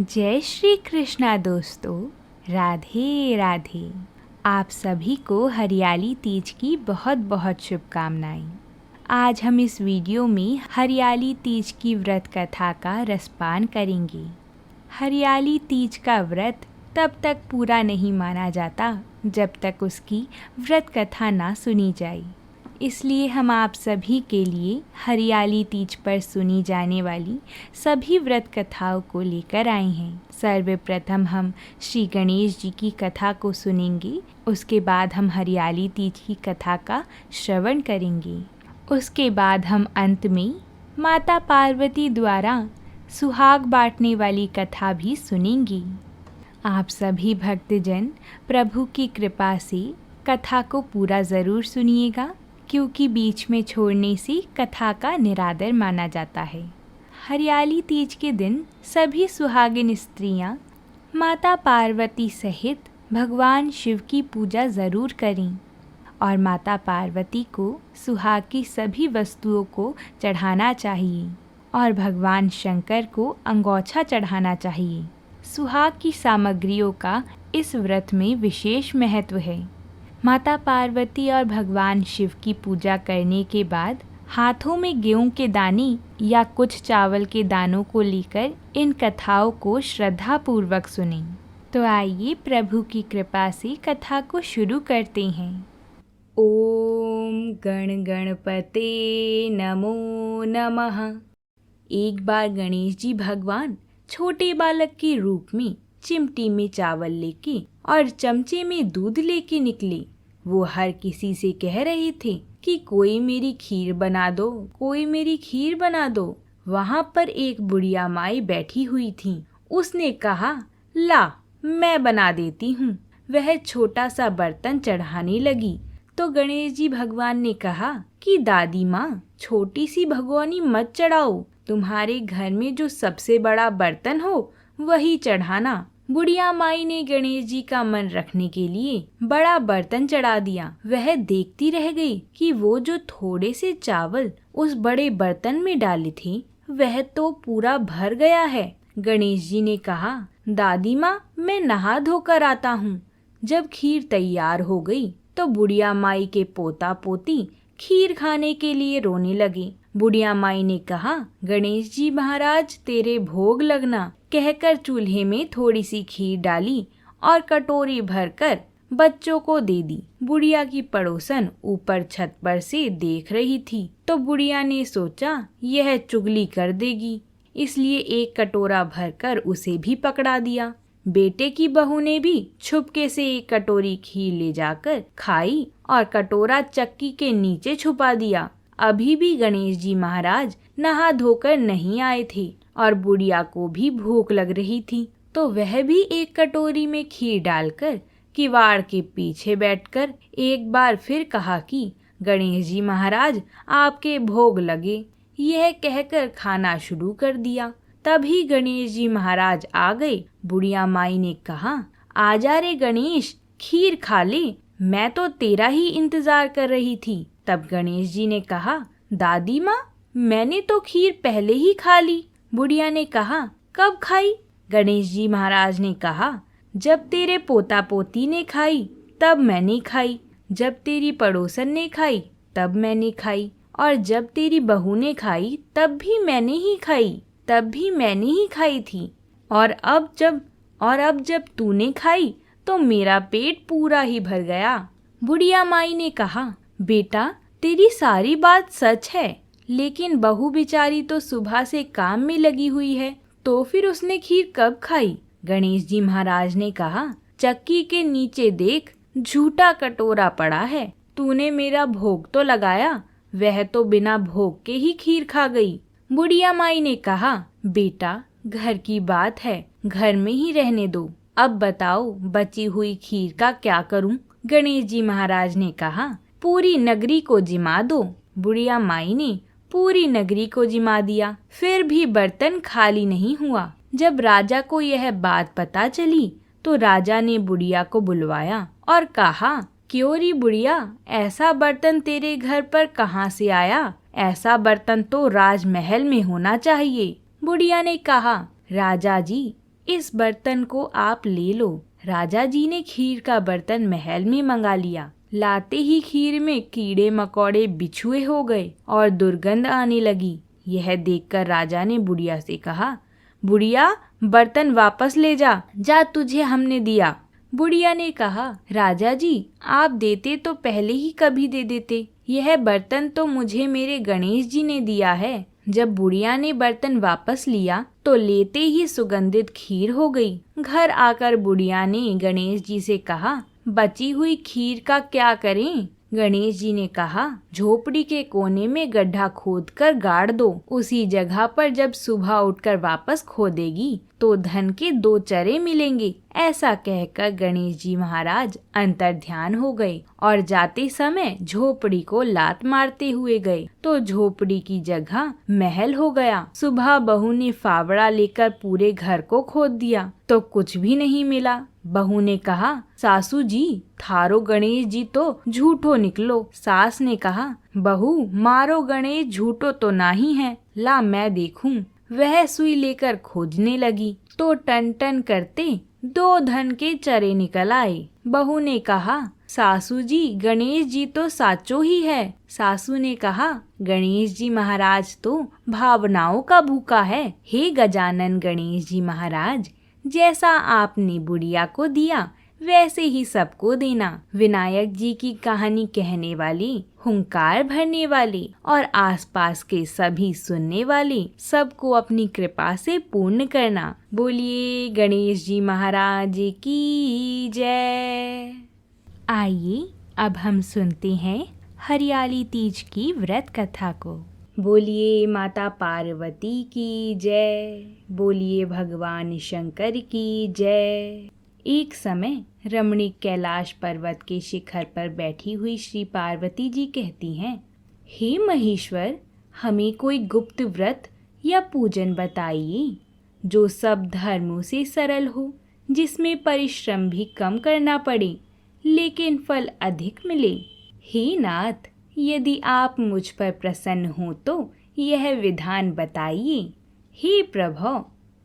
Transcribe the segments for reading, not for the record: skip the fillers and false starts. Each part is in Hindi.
जय श्री कृष्णा दोस्तों, राधे राधे। आप सभी को हरियाली तीज की बहुत बहुत शुभकामनाएं। आज हम इस वीडियो में हरियाली तीज की व्रत कथा का रसपान करेंगे। हरियाली तीज का व्रत तब तक पूरा नहीं माना जाता जब तक उसकी व्रत कथा ना सुनी जाए। इसलिए हम आप सभी के लिए हरियाली तीज पर सुनी जाने वाली सभी व्रत कथाओं को लेकर आए हैं। सर्वप्रथम हम श्री गणेश जी की कथा को सुनेंगे, उसके बाद हम हरियाली तीज की कथा का श्रवण करेंगे। उसके बाद हम अंत में माता पार्वती द्वारा सुहाग बांटने वाली कथा भी सुनेंगे। आप सभी भक्तजन प्रभु की कृपा से कथा को पूरा ज़रूर सुनिएगा, क्योंकि बीच में छोड़ने से कथा का निरादर माना जाता है। हरियाली तीज के दिन सभी सुहागिन स्त्रियां माता पार्वती सहित भगवान शिव की पूजा ज़रूर करें और माता पार्वती को सुहाग की सभी वस्तुओं को चढ़ाना चाहिए और भगवान शंकर को अंगोछा चढ़ाना चाहिए। सुहाग की सामग्रियों का इस व्रत में विशेष महत्व है। माता पार्वती और भगवान शिव की पूजा करने के बाद हाथों में गेहूं के दाने या कुछ चावल के दानों को लेकर इन कथाओं को श्रद्धापूर्वक सुनें। तो आइए प्रभु की कृपा से कथा को शुरू करते हैं। ओम गण गणपते नमो नमः। एक बार गणेश जी भगवान छोटे बालक के रूप में चिमटी में चावल लेके और चमचे में दूध लेके निकले। वो हर किसी से कह रहे थे कि कोई मेरी खीर बना दो, कोई मेरी खीर बना दो। वहाँ पर एक बुढ़िया माई बैठी हुई थी। उसने कहा, ला मैं बना देती हूँ। वह छोटा सा बर्तन चढ़ाने लगी तो गणेश जी भगवान ने कहा कि दादी माँ, छोटी सी भगोनी मत चढ़ाओ, तुम्हारे घर में जो सबसे बड़ा बर्तन हो वही चढ़ाना। बुढ़िया माई ने गणेश जी का मन रखने के लिए बड़ा बर्तन चढ़ा दिया। वह देखती रह गई कि वो जो थोड़े से चावल उस बड़े बर्तन में डाले थे वह तो पूरा भर गया है। गणेश जी ने कहा, दादी माँ, मैं नहा धोकर आता हूँ। जब खीर तैयार हो गई तो बुढ़िया माई के पोता पोती खीर खाने के लिए रोने लगे। बुढ़िया माई ने कहा, गणेश जी महाराज, तेरे भोग लगना, कहकर चूल्हे में थोड़ी सी खीर डाली और कटोरी भरकर बच्चों को दे दी। बुढ़िया की पड़ोसन ऊपर छत पर से देख रही थी तो बुढ़िया ने सोचा यह चुगली कर देगी, इसलिए एक कटोरा भरकर उसे भी पकड़ा दिया। बेटे की बहू ने भी छुपके से एक कटोरी खीर ले जाकर खाई और कटोरा चक्की के नीचे छुपा दिया। अभी भी गणेश जी महाराज नहा धोकर नहीं आए थे और बुढ़िया को भी भूख लग रही थी, तो वह भी एक कटोरी में खीर डालकर किवाड़ के पीछे बैठकर एक बार फिर कहा कि गणेश जी महाराज, आपके भोग लगे। यह कहकर खाना शुरू कर दिया। तभी गणेश जी महाराज आ गए। बुढ़िया माई ने कहा, आजा रे गणेश, खीर खा ले, मैं तो तेरा ही इंतजार कर रही थी। तब गणेश जी ने कहा, दादी माँ, मैंने तो खीर पहले ही खा ली। बुढ़िया ने कहा, कब खाई? गणेश जी महाराज ने कहा, जब तेरे पोता पोती ने खाई तब मैंने खाई, जब तेरी पड़ोसन ने खाई तब मैंने खाई, और जब तेरी बहू ने खाई तब भी मैंने ही खाई, तब भी मैंने ही खाई थी, और अब जब तूने खाई तो मेरा पेट पूरा ही भर गया। बुढ़िया माई ने कहा, बेटा, तेरी सारी बात सच है, लेकिन बहू बेचारी तो सुबह से काम में लगी हुई है, तो फिर उसने खीर कब खाई? गणेश जी महाराज ने कहा, चक्की के नीचे देख, झूठा कटोरा पड़ा है। तूने मेरा भोग तो लगाया, वह तो बिना भोग के ही खीर खा गई। बुढ़िया माई ने कहा, बेटा, घर की बात है, घर में ही रहने दो। अब बताओ, बची हुई खीर का क्या करूं? गणेश जी महाराज ने कहा, पूरी नगरी को जिमा दो। बुढ़िया माई ने पूरी नगरी को जिमा दिया, फिर भी बर्तन खाली नहीं हुआ। जब राजा को यह बात पता चली तो राजा ने बुढ़िया को बुलवाया और कहा, क्यों री बुढ़िया, ऐसा बर्तन तेरे घर पर कहाँ से आया? ऐसा बर्तन तो राजमहल में होना चाहिए। बुढ़िया ने कहा, राजा जी, इस बर्तन को आप ले लो। राजा जी ने खीर का बर्तन महल में मंगा लिया। लाते ही खीर में कीड़े मकोड़े बिछुए हो गए और दुर्गंध आने लगी। यह देखकर राजा ने बुढ़िया से कहा, बुढ़िया, बर्तन वापस ले जा, जा तुझे हमने दिया। बुढ़िया ने कहा, राजा जी, आप देते तो पहले ही कभी दे देते। यह बर्तन तो मुझे मेरे गणेश जी ने दिया है। जब बुढ़िया ने बर्तन वापस लिया तो लेते ही सुगंधित खीर हो गई। घर आकर बुढ़िया ने गणेश जी से कहा, बची हुई खीर का क्या करें? गणेश जी ने कहा, झोपड़ी के कोने में गड्ढा खोदकर गाड़ दो। उसी जगह पर जब सुबह उठकर वापस खोदेगी तो धन के 2 चरे मिलेंगे। ऐसा कहकर गणेश जी महाराज अंतर्ध्यान हो गए और जाते समय झोपड़ी को लात मारते हुए गए तो झोपड़ी की जगह महल हो गया। सुबह बहू ने फावड़ा लेकर पूरे घर को खोद दिया तो कुछ भी नहीं मिला। बहू ने कहा, सासू जी, थारो गणेश जी तो झूठो निकलो। सास ने कहा, बहू, मारो गणेश झूठो तो नहीं है, ला मैं देखूं। वह सुई लेकर खोजने लगी तो टन टन करते 2 धन के चरे निकल आए। बहू ने कहा, सासू जी, गणेश जी तो साचो ही है। सासू ने कहा, गणेश जी महाराज तो भावनाओं का भूखा है। हे गजानन गणेश जी महाराज, जैसा आपने बुढ़िया को दिया वैसे ही सबको देना। विनायक जी की कहानी कहने वाले, हुंकार भरने वाले और आसपास के सभी सुनने वाले सबको अपनी कृपा से पूर्ण करना। बोलिए गणेश जी महाराज की जय। आइए अब हम सुनते हैं हरियाली तीज की व्रत कथा को। बोलिए माता पार्वती की जय। बोलिए भगवान शंकर की जय। एक समय रमणीक कैलाश पर्वत के शिखर पर बैठी हुई श्री पार्वती जी कहती हैं, हे महेश्वर, हमें कोई गुप्त व्रत या पूजन बताइए जो सब धर्मों से सरल हो, जिसमें परिश्रम भी कम करना पड़े लेकिन फल अधिक मिले। हे नाथ, यदि आप मुझ पर प्रसन्न हो तो यह विधान बताइए। हे प्रभु,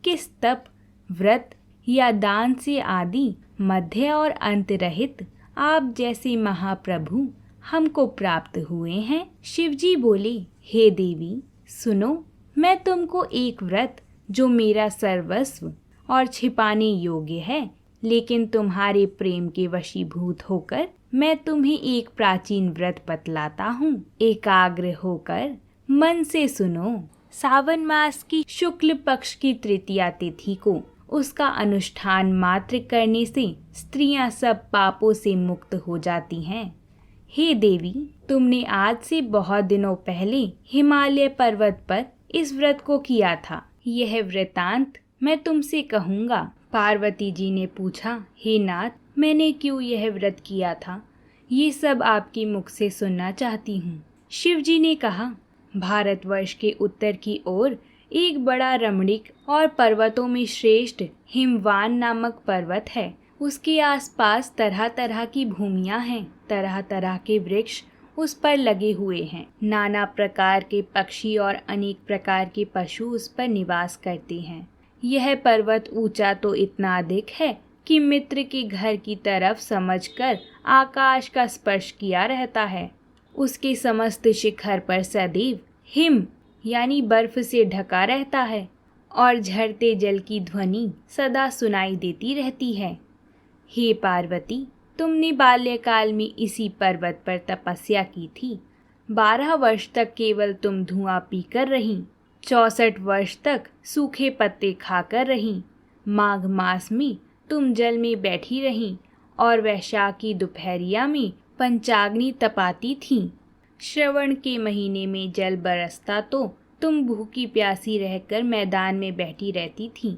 किस तप, व्रत या दान से आदि मध्य और अंत रहित आप जैसे महाप्रभु हमको प्राप्त हुए हैं। शिवजी बोले, हे देवी सुनो, मैं तुमको एक व्रत जो मेरा सर्वस्व और छिपाने योग्य है, लेकिन तुम्हारे प्रेम के वशीभूत होकर मैं तुम्हें एक प्राचीन व्रत बतलाता हूँ। एकाग्र होकर मन से सुनो। सावन मास की शुक्ल पक्ष की तृतीया तिथि को उसका अनुष्ठान मात्र करने से स्त्रियां सब पापों से मुक्त हो जाती हैं। हे देवी, तुमने आज से बहुत दिनों पहले हिमालय पर्वत पर इस व्रत को किया था। यह वृतांत मैं तुमसे कहूँगा। पार्वती जी ने पूछा, हे नाथ, मैंने क्यों यह व्रत किया था? ये सब आपके मुख से सुनना चाहती हूँ। शिव जी ने कहा, भारतवर्ष के उत्तर की ओर एक बड़ा रमणीक और पर्वतों में श्रेष्ठ हिमवान नामक पर्वत है। उसके आसपास तरह तरह की भूमियां हैं। तरह तरह के वृक्ष उस पर लगे हुए हैं। नाना प्रकार के पक्षी और अनेक प्रकार के पशु उस पर निवास करते हैं। यह पर्वत ऊंचा तो इतना अधिक है कि मित्र के घर की तरफ समझकर आकाश का स्पर्श किया रहता है। उसके समस्त शिखर पर सदैव हिम यानी बर्फ से ढका रहता है और झरते जल की ध्वनि सदा सुनाई देती रहती है। हे पार्वती, तुमने बाल्यकाल में इसी पर्वत पर तपस्या की थी। 12 वर्ष तक केवल तुम धुआं पीकर रहीं। 64 वर्ष तक सूखे पत्ते खाकर रहीं। माघ मास में तुम जल में बैठी रहीं और वैशाख की दोपहरिया में पंचाग्नि तपाती थीं। श्रवण के महीने में जल बरसता तो तुम भूखी प्यासी रहकर मैदान में बैठी रहती थीं।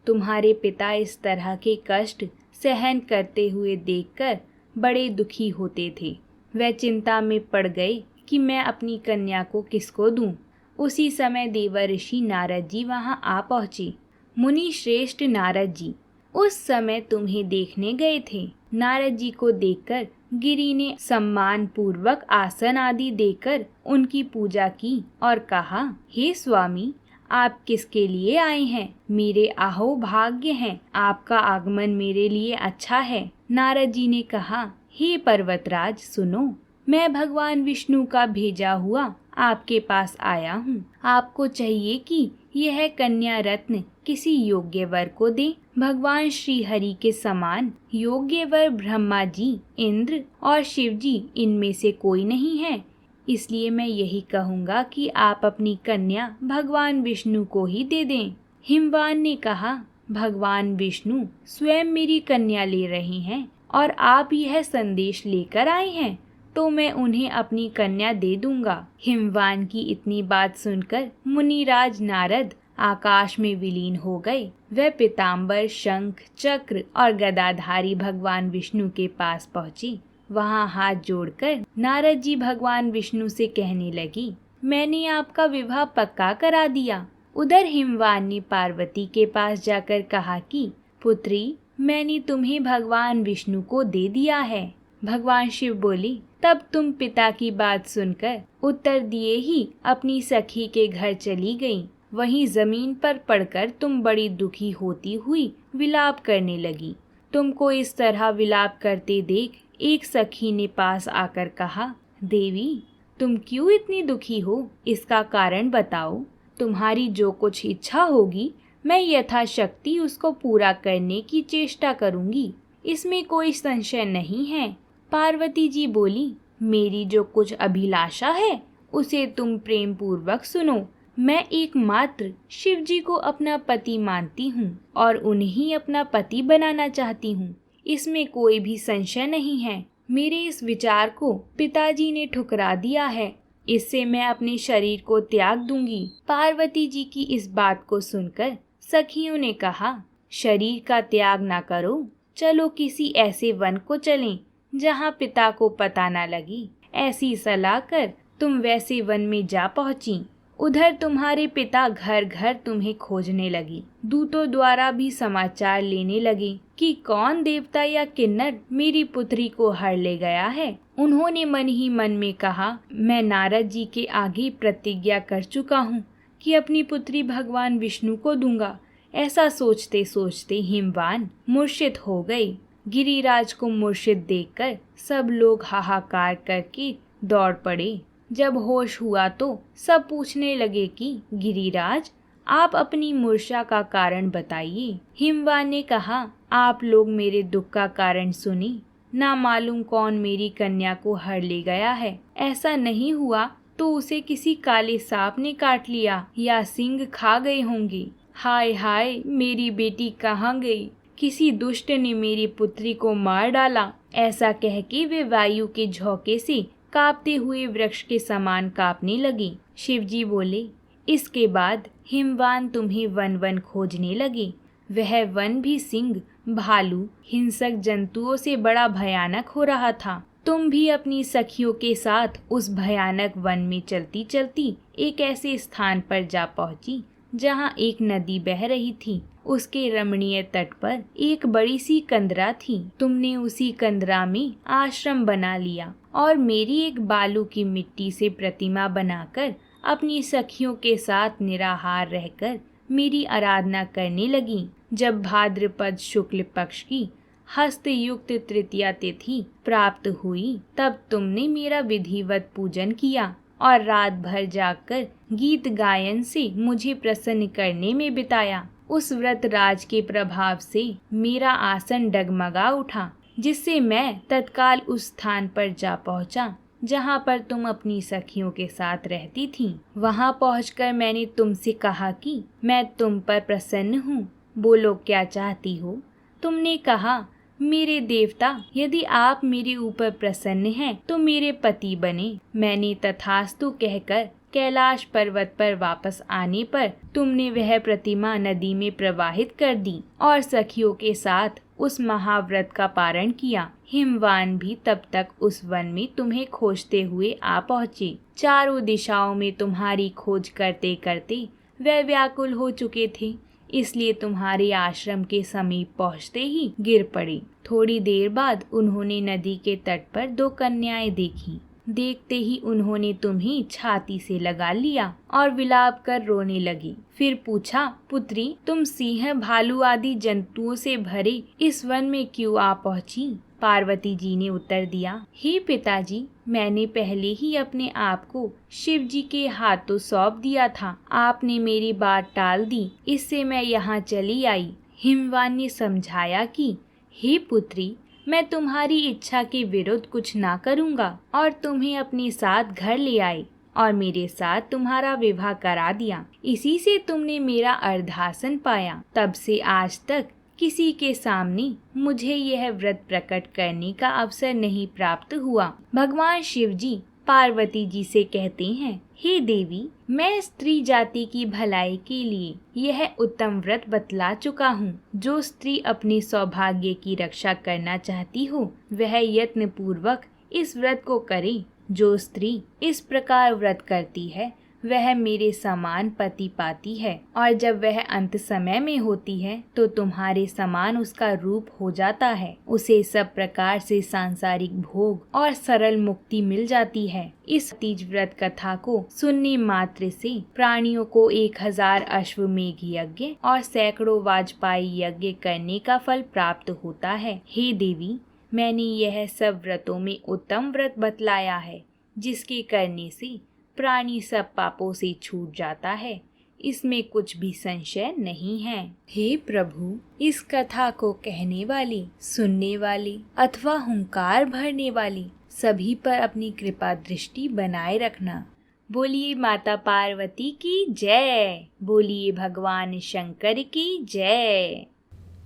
तुम्हारे पिता इस तरह के कष्ट सहन करते हुए देखकर बड़े दुखी होते थे। वह चिंता में पड़ गए कि मैं अपनी कन्या को किसको दूं। उसी समय देवर्षि नारद जी वहां आ पहुँचे। मुनि श्रेष्ठ नारद जी उस समय तुम्हें देखने गए थे। नारद जी को देखकर गिरि ने सम्मान पूर्वक आसन आदि देकर उनकी पूजा की और कहा, हे स्वामी, आप किसके लिए आए हैं? मेरे आहो भाग्य हैं, आपका आगमन मेरे लिए अच्छा है। नारद जी ने कहा, हे पर्वतराज सुनो, मैं भगवान विष्णु का भेजा हुआ आपके पास आया हूँ। आपको चाहिए कि यह कन्या रत्न किसी योग्य वर को दे। भगवान श्री हरि के समान योग्य वर ब्रह्मा जी, इंद्र और शिव जी इनमें से कोई नहीं है। इसलिए मैं यही कहूँगा कि आप अपनी कन्या भगवान विष्णु को ही दे दें। हिमवान ने कहा, भगवान विष्णु स्वयं मेरी कन्या ले रहे हैं और आप यह संदेश लेकर आए हैं, तो मैं उन्हें अपनी कन्या दे दूंगा। हिमवान की इतनी बात सुनकर मुनिराज नारद आकाश में विलीन हो गए। वह पीताम्बर, शंख, चक्र और गदाधारी भगवान विष्णु के पास पहुँची। वहाँ हाथ जोड़कर नारद जी भगवान विष्णु से कहने लगी, मैंने आपका विवाह पक्का करा दिया। उधर हिमवान ने पार्वती के पास जाकर कहा कि पुत्री, मैंने तुम्हें भगवान विष्णु को दे दिया है। भगवान शिव बोली, तब तुम पिता की बात सुनकर उत्तर दिए ही अपनी सखी के घर चली गई। वहीं जमीन पर पड़कर तुम बड़ी दुखी होती हुई विलाप करने लगी। तुमको इस तरह विलाप करते देख एक सखी ने पास आकर कहा, देवी तुम क्यों इतनी दुखी हो? इसका कारण बताओ। तुम्हारी जो कुछ इच्छा होगी मैं यथाशक्ति उसको पूरा करने की चेष्टा करूंगी, इसमें कोई संशय नहीं है। पार्वती जी बोली, मेरी जो कुछ अभिलाषा है उसे तुम प्रेम पूर्वक सुनो। मैं एकमात्र शिव जी को अपना पति मानती हूँ और उन्हें अपना पति बनाना चाहती हूँ, इसमें कोई भी संशय नहीं है। मेरे इस विचार को पिताजी ने ठुकरा दिया है, इससे मैं अपने शरीर को त्याग दूंगी। पार्वती जी की इस बात को सुनकर सखियों ने कहा, शरीर का त्याग ना करो, चलो किसी ऐसे वन को चलें जहाँ पिता को पता ना लगे। ऐसी सलाह कर तुम वैसे वन में जा पहुंची। उधर तुम्हारे पिता घर घर तुम्हें खोजने लगे। दूतों द्वारा भी समाचार लेने लगे कि कौन देवता या किन्नर मेरी पुत्री को हर ले गया है। उन्होंने मन ही मन में कहा, मैं नारद जी के आगे प्रतिज्ञा कर चुका हूँ कि अपनी पुत्री भगवान विष्णु को दूंगा। ऐसा सोचते सोचते हिमवान मूर्छित हो गए। गिरिराज को मूर्छित देखकर सब लोग हाहाकार करके दौड़ पड़े। जब होश हुआ तो सब पूछने लगे कि गिरिराज, आप अपनी मूर्छा का कारण बताइए। हिमवान ने कहा, आप लोग मेरे दुख का कारण सुनिए। ना मालूम कौन मेरी कन्या को हर ले गया है। ऐसा नहीं हुआ तो उसे किसी काले सांप ने काट लिया या सिंह खा गए होंगे। हाय हाय, मेरी बेटी कहाँ गई? किसी दुष्ट ने मेरी पुत्री को मार डाला। ऐसा कह के वे वायु के झोंके से कांपते हुए वृक्ष के समान कांपने लगी। शिवजी बोले, इसके बाद हिमवान तुम्हें वन वन खोजने लगे। वह वन भी सिंह, भालू, हिंसक जंतुओं से बड़ा भयानक हो रहा था। तुम भी अपनी सखियों के साथ उस भयानक वन में चलती चलती एक ऐसे स्थान पर जा पहुंची जहां एक नदी बह रही थी। उसके रमणीय तट पर एक बड़ी सी कंदरा थी। तुमने उसी कंदरा में आश्रम बना लिया और मेरी एक बालू की मिट्टी से प्रतिमा बनाकर अपनी सखियों के साथ निराहार रहकर मेरी आराधना करने लगी। जब भाद्रपद शुक्ल पक्ष की हस्तयुक्त तृतीया तिथि प्राप्त हुई, तब तुमने मेरा विधिवत पूजन किया और रात भर जागकर गीत गायन से मुझे प्रसन्न करने में बिताया। उस व्रत राज के प्रभाव से मेरा आसन डगमगा उठा, जिससे मैं तत्काल उस स्थान पर जा पहुंचा जहां पर तुम अपनी सखियों के साथ रहती थी। वहां पहुंचकर मैंने तुमसे कहा कि मैं तुम पर प्रसन्न हूँ, बोलो क्या चाहती हो। तुमने कहा, मेरे देवता, यदि आप मेरे ऊपर प्रसन्न हैं तो मेरे पति बने। मैंने तथास्तु कहकर कैलाश पर्वत पर वापस आने पर तुमने वह प्रतिमा नदी में प्रवाहित कर दी और सखियों के साथ उस महाव्रत का पारण किया। हिमवान भी तब तक उस वन में तुम्हें खोजते हुए आ पहुँचे। चारों दिशाओं में तुम्हारी खोज करते करते वह व्याकुल हो चुके थे, इसलिए तुम्हारे आश्रम के समीप पहुँचते ही गिर पड़े। थोड़ी देर बाद उन्होंने नदी के तट पर दो कन्याएं देखी। देखते ही उन्होंने तुम्हें छाती से लगा लिया और विलाप कर रोने लगी। फिर पूछा, पुत्री, तुम सिंह, भालू आदि जंतुओं से भरे इस वन में क्यों आ पहुंची? पार्वती जी ने उत्तर दिया, हे पिताजी, मैंने पहले ही अपने आप को शिव जी के हाथों सौंप दिया था। आपने मेरी बात टाल दी, इससे मैं यहाँ चली आई। हिमवान ने समझाया कि हे पुत्री, मैं तुम्हारी इच्छा के विरुद्ध कुछ ना करूँगा और तुम्हें अपने साथ घर ले आई और मेरे साथ तुम्हारा विवाह करा दिया। इसी से तुमने मेरा अर्धासन पाया। तब से आज तक किसी के सामने मुझे यह व्रत प्रकट करने का अवसर नहीं प्राप्त हुआ। भगवान शिव जी पार्वती जी से कहते हैं, हे देवी, मैं स्त्री जाति की भलाई के लिए यह उत्तम व्रत बतला चुका हूँ। जो स्त्री अपने सौभाग्य की रक्षा करना चाहती हो वह यत्न पूर्वक इस व्रत को करे। जो स्त्री इस प्रकार व्रत करती है वह मेरे समान पति पाती है और जब वह अंत समय में होती है तो तुम्हारे समान उसका रूप हो जाता है। उसे सब प्रकार से सांसारिक भोग और सरल मुक्ति मिल जाती है। इस तीज व्रत कथा को सुनने मात्र से प्राणियों को 1000 अश्वमेघ यज्ञ और सैकड़ों वाजपेयी यज्ञ करने का फल प्राप्त होता है। हे देवी, मैंने यह सब व्रतों में उत्तम व्रत बतलाया है, जिसके करने से प्राणी सब पापों से छूट जाता है। इसमें कुछ भी संशय नहीं है। हे प्रभु, इस कथा को कहने वाली, सुनने वाली अथवा हुंकार भरने वाली सभी पर अपनी कृपा दृष्टि बनाए रखना। बोलिए माता पार्वती की जय। बोलिए भगवान शंकर की जय।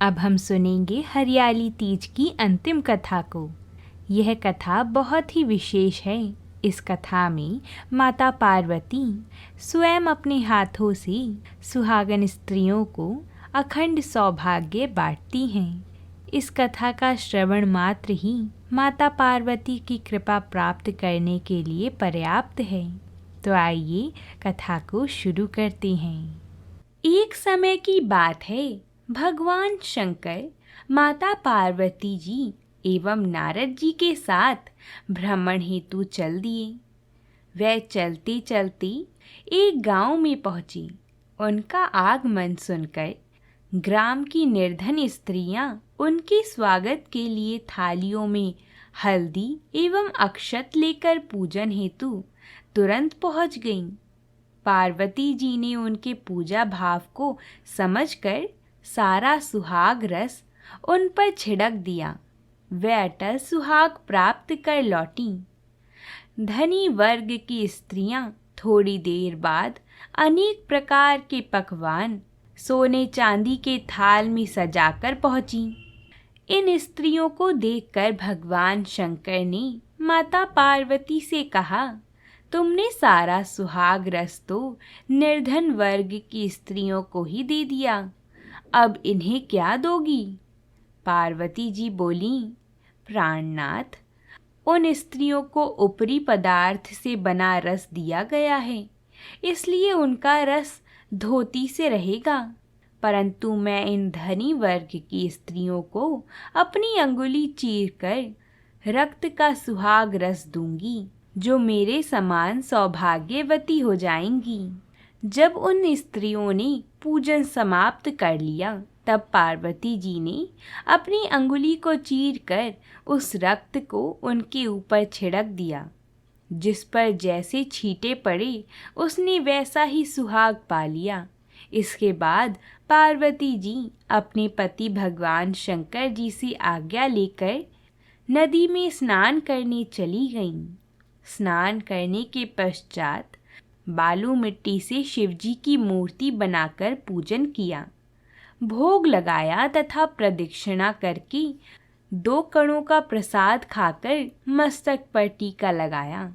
अब हम सुनेंगे हरियाली तीज की अंतिम कथा को। यह कथा बहुत ही विशेष है। इस कथा में माता पार्वती स्वयं अपने हाथों से सुहागन स्त्रियों को अखंड सौभाग्य बांटती हैं। इस कथा का श्रवण मात्र ही माता पार्वती की कृपा प्राप्त करने के लिए पर्याप्त है। तो आइए कथा को शुरू करते हैं। एक समय की बात है, भगवान शंकर माता पार्वती जी एवं नारद जी के साथ भ्रमण हेतु चल दिए। वह चलते चलते एक गांव में पहुंचे। उनका आगमन सुनकर ग्राम की निर्धन स्त्रियां उनके स्वागत के लिए थालियों में हल्दी एवं अक्षत लेकर पूजन हेतु तुरंत पहुंच गईं। पार्वती जी ने उनके पूजा भाव को समझकर सारा सुहाग रस उन पर छिड़क दिया। वे अटल सुहाग प्राप्त कर लौटी। धनी वर्ग की स्त्रियां थोड़ी देर बाद अनेक प्रकार के पकवान सोने चांदी के थाल में सजाकर पहुंची। इन स्त्रियों को देखकर भगवान शंकर ने माता पार्वती से कहा, तुमने सारा सुहाग रस तो निर्धन वर्ग की स्त्रियों को ही दे दिया, अब इन्हें क्या दोगी? पार्वती जी बोली, प्राणनाथ, उन स्त्रियों को ऊपरी पदार्थ से बना रस दिया गया है, इसलिए उनका रस धोती से रहेगा, परंतु मैं इन धनी वर्ग की स्त्रियों को अपनी अंगुली चीरकर रक्त का सुहाग रस दूंगी, जो मेरे समान सौभाग्यवती हो जाएंगी। जब उन स्त्रियों ने पूजन समाप्त कर लिया, तब पार्वती जी ने अपनी अंगुली को चीरकर उस रक्त को उनके ऊपर छिड़क दिया। जिस पर जैसे छींटे पड़े उसने वैसा ही सुहाग पा लिया। इसके बाद पार्वती जी अपने पति भगवान शंकर जी से आज्ञा लेकर नदी में स्नान करने चली गईं। स्नान करने के पश्चात बालू मिट्टी से शिवजी की मूर्ति बनाकर पूजन किया, भोग लगाया तथा प्रदक्षिणा करके 2 कणों का प्रसाद खाकर मस्तक पर टीका लगाया।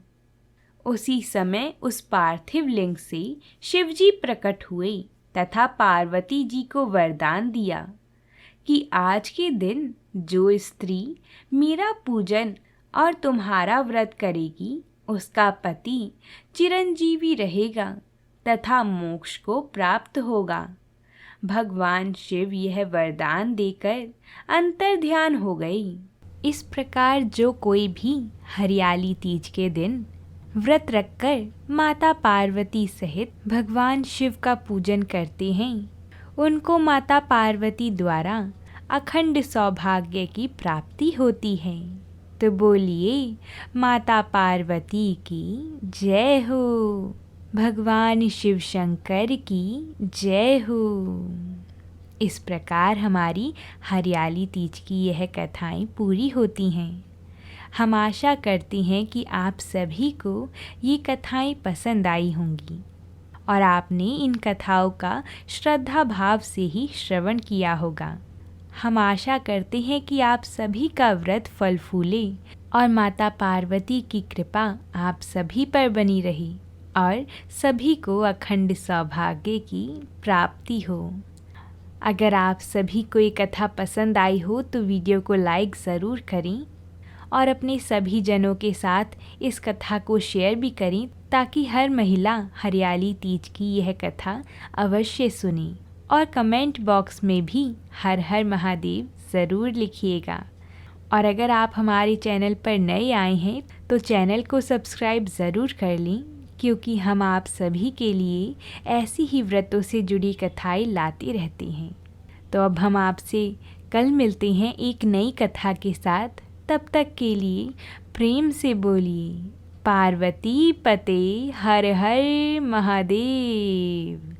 उसी समय उस पार्थिव लिंग से शिवजी प्रकट हुए तथा पार्वती जी को वरदान दिया कि आज के दिन जो स्त्री मेरा पूजन और तुम्हारा व्रत करेगी उसका पति चिरंजीवी रहेगा तथा मोक्ष को प्राप्त होगा। भगवान शिव यह वरदान देकर अंतर्ध्यान हो गई। इस प्रकार जो कोई भी हरियाली तीज के दिन व्रत रखकर माता पार्वती सहित भगवान शिव का पूजन करते हैं, उनको माता पार्वती द्वारा अखंड सौभाग्य की प्राप्ति होती है। तो बोलिए माता पार्वती की जय हो, भगवान शिव शंकर की जय हो। इस प्रकार हमारी हरियाली तीज की यह कथाएं पूरी होती हैं। हम आशा करते हैं कि आप सभी को ये कथाएं पसंद आई होंगी और आपने इन कथाओं का श्रद्धा भाव से ही श्रवण किया होगा। हम आशा करते हैं कि आप सभी का व्रत फल फूले और माता पार्वती की कृपा आप सभी पर बनी रहे और सभी को अखंड सौभाग्य की प्राप्ति हो। अगर आप सभी को ये कथा पसंद आई हो तो वीडियो को लाइक ज़रूर करें और अपने सभी जनों के साथ इस कथा को शेयर भी करें ताकि हर महिला हरियाली तीज की यह कथा अवश्य सुने। और कमेंट बॉक्स में भी हर हर महादेव ज़रूर लिखिएगा। और अगर आप हमारे चैनल पर नए आए हैं तो चैनल को सब्सक्राइब ज़रूर कर लें, क्योंकि हम आप सभी के लिए ऐसी ही व्रतों से जुड़ी कथाएं लाते रहते हैं। तो अब हम आपसे कल मिलते हैं एक नई कथा के साथ। तब तक के लिए प्रेम से बोलिए पार्वती पते हर हर महादेव।